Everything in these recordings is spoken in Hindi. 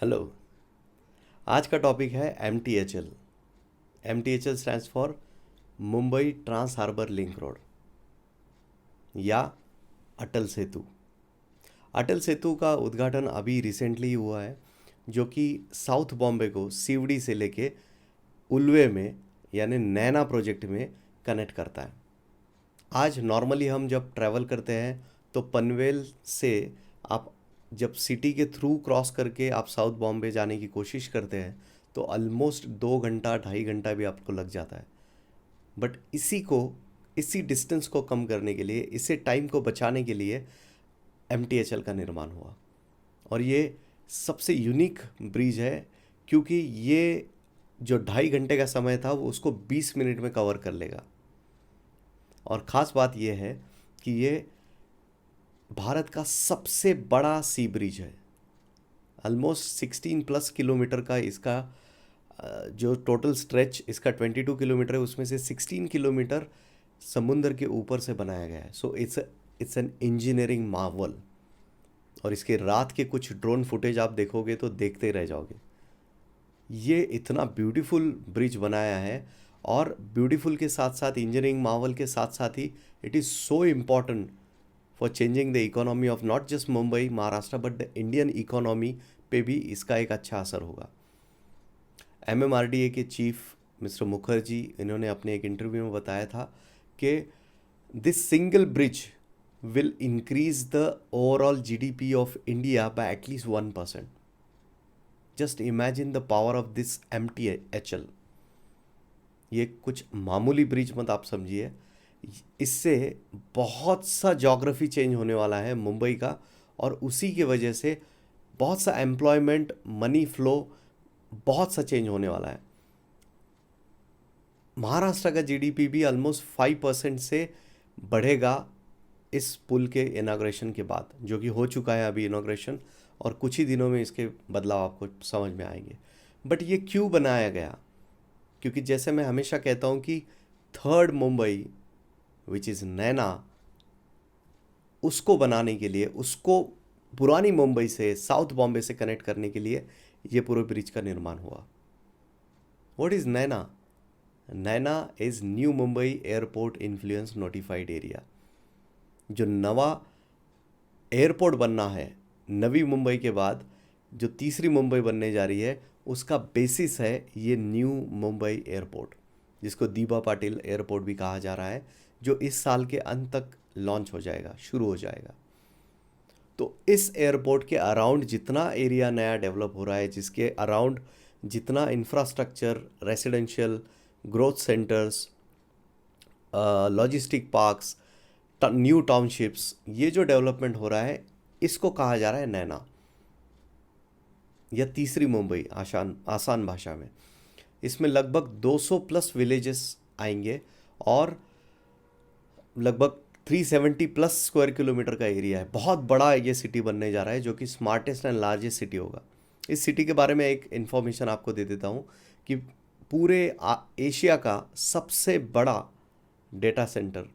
हेलो। आज का टॉपिक है MTHL। MTHL stands for Mumbai trans harbour link road या अटल सेतु। अटल सेतु का उद्घाटन अभी रिसेंटली हुआ है, जो कि साउथ बॉम्बे को सीवड़ी से लेके उल्वे में यानी नैना प्रोजेक्ट में कनेक्ट करता है। आज नॉर्मली हम जब ट्रैवल करते हैं तो पनवेल से आप जब सिटी के थ्रू क्रॉस करके आप साउथ बॉम्बे जाने की कोशिश करते हैं तो ऑलमोस्ट 2 घंटा 2.5 घंटा भी आपको लग जाता है। बट इसी डिस्टेंस को कम करने के लिए, इसे टाइम को बचाने के लिए MTHL का निर्माण हुआ। और ये सबसे यूनिक ब्रिज है, क्योंकि ये जो 2.5 घंटे का समय था वो उसको 20 मिनट में कवर कर लेगा। और ख़ास बात यह है कि ये भारत का सबसे बड़ा सी ब्रिज है। ऑलमोस्ट 16+ किलोमीटर का इसका जो टोटल स्ट्रेच इसका 22 किलोमीटर है, उसमें से 16 किलोमीटर समुंदर के ऊपर से बनाया गया है। So it's an engineering Marvel. और इसके रात के कुछ ड्रोन फुटेज आप देखोगे तो देखते रह जाओगे। ये इतना ब्यूटीफुल ब्रिज बनाया है, और ब्यूटीफुल के साथ साथ इंजीनियरिंग मार्वल के साथ साथ ही it is so important for changing the economy of not just Mumbai Maharashtra but the Indian economy पे भी इसका एक अच्छा असर होगा। MMRDA के चीफ मिस्टर मुखर्जी, इन्होंने अपने एक इंटरव्यू में बताया था कि this single bridge will increase the overall GDP of India by at least 1%। Just imagine the power of this MTHL। ये कुछ मामूली ब्रिज मत आप समझिए, इससे बहुत सा ज्योग्राफी चेंज होने वाला है मुंबई का, और उसी की वजह से बहुत सा एम्प्लॉयमेंट, मनी फ्लो बहुत सा चेंज होने वाला है। महाराष्ट्र का GDP भी ऑलमोस्ट 5% से बढ़ेगा इस पुल के इनाग्रेशन के बाद, जो कि हो चुका है अभी इनाग्रेशन, और कुछ ही दिनों में इसके बदलाव आपको समझ में आएंगे। बट ये क्यों बनाया गया? क्योंकि जैसे मैं हमेशा कहता हूँ कि थर्ड मुंबई विच इज़ नैना, उसको बनाने के लिए, उसको पुरानी मुंबई से साउथ बॉम्बे से कनेक्ट करने के लिए ये पूरे ब्रिज का निर्माण हुआ। What is Naina? Naina is new Mumbai airport influence notified area. जो नवा एयरपोर्ट बनना है नवी मुंबई के बाद, जो तीसरी मुंबई बनने जा रही है, उसका बेसिस है ये न्यू मुंबई एयरपोर्ट, जिसको दीबा पाटिल एयरपोर्ट भी कहा जा रहा है, जो इस साल के अंत तक लॉन्च हो जाएगा, शुरू हो जाएगा। तो इस एयरपोर्ट के अराउंड जितना एरिया नया डेवलप हो रहा है, जिसके अराउंड जितना infrastructure, residential, growth centres, logistic parks, new townships, ये जो डेवलपमेंट हो रहा है, इसको कहा जा रहा है नैना या तीसरी मुंबई आसान भाषा में। इसमें लगभग 200+ विलेजेस आएंगे, और लगभग 370+ स्क्वायर किलोमीटर का एरिया है। बहुत बड़ा ये सिटी बनने जा रहा है, जो कि स्मार्टेस्ट एंड लार्जेस्ट सिटी होगा। इस सिटी के बारे में एक इन्फॉर्मेशन आपको दे देता हूँ कि पूरे एशिया का सबसे बड़ा डेटा सेंटर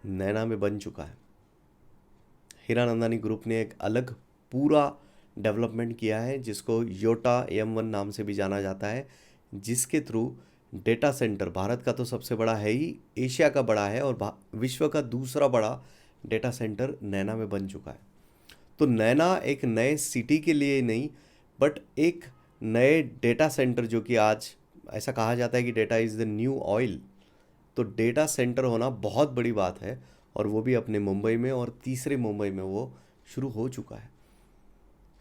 नैना में बन चुका है। हीरानंदानी ग्रुप ने एक अलग पूरा डेवलपमेंट किया है, जिसको योटा M1 नाम से भी जाना जाता है, जिसके थ्रू डेटा सेंटर, भारत का तो सबसे बड़ा है ही, एशिया का बड़ा है, और विश्व का दूसरा बड़ा डेटा सेंटर नैना में बन चुका है। तो नैना एक नए सिटी के लिए नहीं, बट एक नए डेटा सेंटर, जो कि आज ऐसा कहा जाता है कि data is the new oil. तो डेटा सेंटर होना बहुत बड़ी बात है, और वो भी अपने मुंबई में, और तीसरे मुंबई में वो शुरू हो चुका है।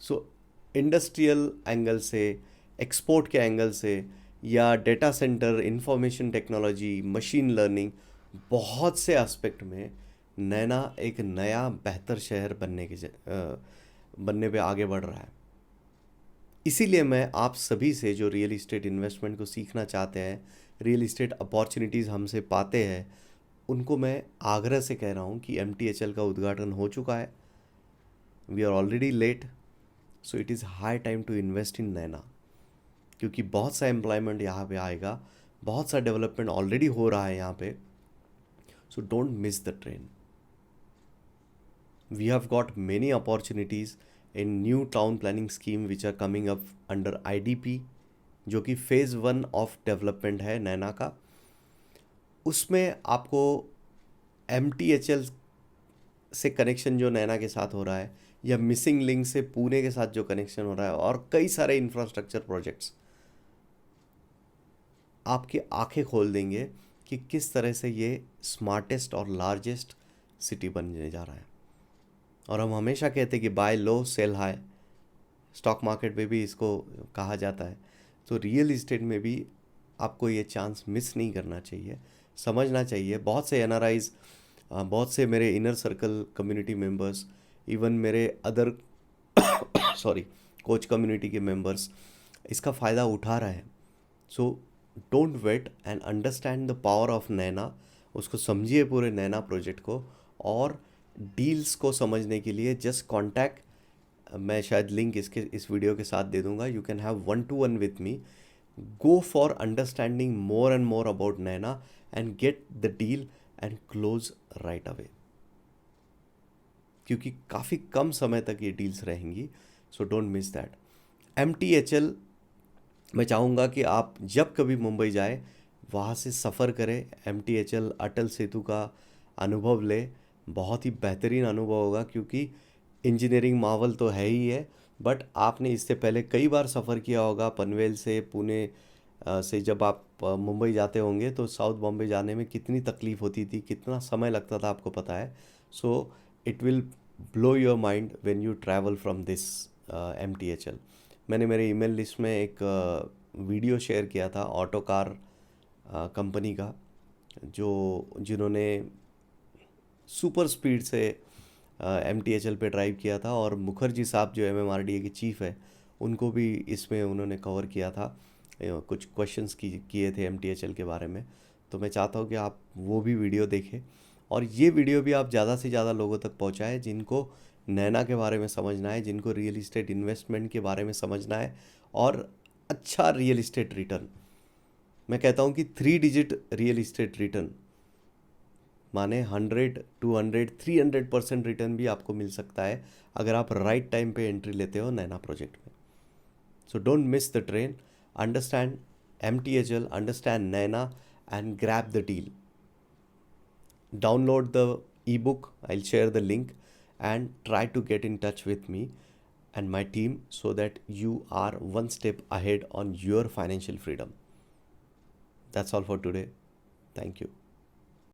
सो इंडस्ट्रियल एंगल से, एक्सपोर्ट के एंगल से, या data centre, information technology, machine learning, बहुत से एस्पेक्ट में नैना एक नया बेहतर शहर बनने पे आगे बढ़ रहा है। इसीलिए मैं आप सभी से, जो रियल इस्टेट इन्वेस्टमेंट को सीखना चाहते हैं, रियल इस्टेट अपॉर्चुनिटीज़ हमसे पाते हैं, उनको मैं आग्रह से कह रहा हूँ कि MTHL का उद्घाटन हो चुका है। We are already late, so it is high time to invest in NAINA, क्योंकि बहुत सा एम्प्लॉयमेंट यहाँ पे आएगा, बहुत सा डेवलपमेंट ऑलरेडी हो रहा है यहाँ पे। So don't miss the train. We have got many opportunities in new town planning scheme which are coming up under IDP, जो कि फेज़ 1 ऑफ डेवलपमेंट है नैना का। उसमें आपको MTHL से कनेक्शन जो नैना के साथ हो रहा है, या मिसिंग लिंक से पुणे के साथ जो कनेक्शन हो रहा है, और कई सारे इंफ्रास्ट्रक्चर प्रोजेक्ट्स आपकी आंखें खोल देंगे कि किस तरह से ये स्मार्टेस्ट और लार्जेस्ट सिटी बनने जा रहा है। और हम हमेशा कहते हैं कि बाय लो सेल हाई, स्टॉक मार्केट में भी इसको कहा जाता है। तो रियल इस्टेट में भी आपको ये चांस मिस नहीं करना चाहिए, समझना चाहिए। बहुत से NRIs, बहुत से मेरे inner circle community members, even मेरे अदर सॉरी कोच कम्युनिटी के मेंबर्स इसका फ़ायदा उठा रहे हैं। So don't wait and understand the power of NAINA. उसको समझिए पूरे नैना प्रोजेक्ट को, और डील्स को समझने के लिए जस्ट कॉन्टैक्ट, मैं शायद लिंक इस वीडियो के साथ दे दूंगा। You can have 1-to-1 with me, go for understanding more and more about Naina and get the deal and close right away, क्योंकि काफ़ी कम समय तक ये डील्स रहेंगी। सो डोंट मिस दैट। MTHL, मैं चाहूँगा कि आप जब कभी मुंबई जाए वहाँ से सफ़र करें, MTHL अटल सेतु का अनुभव ले। बहुत ही बेहतरीन अनुभव होगा, क्योंकि इंजीनियरिंग मावल तो है ही है, बट आपने इससे पहले कई बार सफ़र किया होगा पनवेल से पुणे से। जब आप मुंबई जाते होंगे तो साउथ बॉम्बे जाने में कितनी तकलीफ़ होती थी, कितना समय लगता था, आपको पता है। So it will blow your mind when you travel from this MTHL। मैंने मेरे ईमेल लिस्ट में एक वीडियो शेयर किया था ऑटो कार कंपनी का, जिन्होंने सुपर स्पीड से MTHL पे ड्राइव किया था, और मुखर्जी साहब जो MMRDA के चीफ़ है, उनको भी इसमें उन्होंने कवर किया था। कुछ क्वेश्चंस किए थे MTHL के बारे में। तो मैं चाहता हूँ कि आप वो भी वीडियो देखें, और ये वीडियो भी आप ज़्यादा से ज़्यादा लोगों तक पहुँचाएँ जिनको नैना के बारे में समझना है, जिनको रियल इस्टेट इन्वेस्टमेंट के बारे में समझना है, और अच्छा रियल इस्टेट रिटर्न। मैं कहता हूँ कि 3 डिजिट रियल इस्टेट रिटर्न माने 100, 200, 300% रिटर्न भी आपको मिल सकता है अगर आप राइट टाइम पे एंट्री लेते हो नैना प्रोजेक्ट में। सो don't miss the train, understand MTHL, understand Naina, and grab the deal. Download the ebook, I'll share the link, and try to get in touch with me and my team so that you are one step ahead on your financial freedom. That's all for today. Thank you.